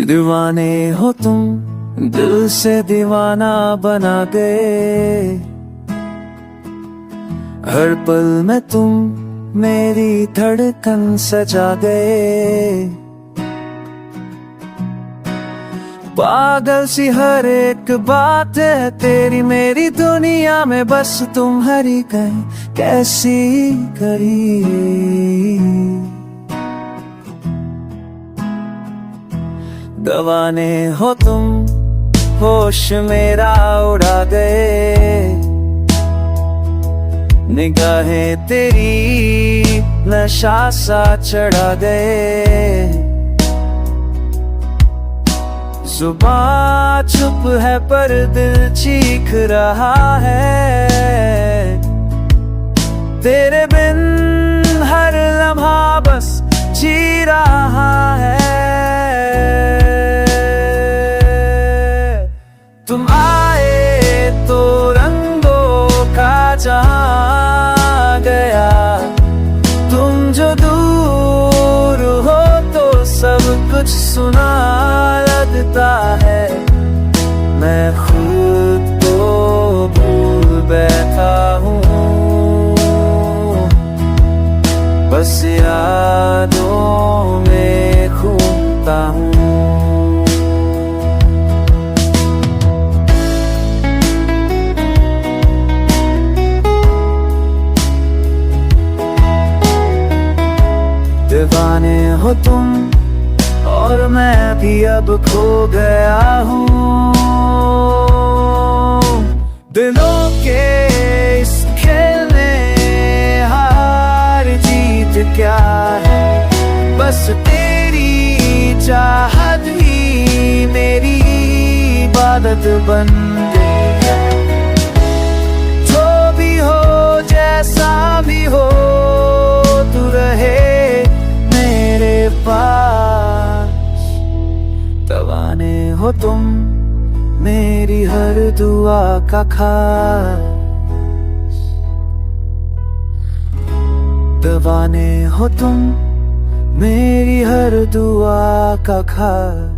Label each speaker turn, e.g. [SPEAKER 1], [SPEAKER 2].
[SPEAKER 1] दीवाने हो तुम, दिल से दीवाना बना गए। हर पल में तुम मेरी धड़कन सजा गए। पागल सी हर एक बात है तेरी मेरी दुनिया में, बस तुम्हारी कैसी करी। दीवाने हो तुम, होश मेरा उड़ा गए। निगाहें तेरी नशा सा चढ़ा गए। जुबान चुप है पर दिल चीख रहा है। तेरे बिन हर लम्हा बस जी रहा है। तुम आए तो रंगों का जहां गया। तुम जो दूर हो तो सब कुछ सुना लगता है। मैं खुद को भूल बैठा हूँ, बस यादों में घूमता हूँ। दीवाने हो तुम और मैं भी अब खो गया हूँ। दिलों के इस खेल में हार जीत क्या है, बस तेरी चाहत ही मेरी इबादत बन गई है। जो भी हो जैसा भी हो तू रहे मेरे पास। दीवाने हो तुम मेरी हर दुआ का खास। दीवाने हो तुम मेरी हर दुआ का खास।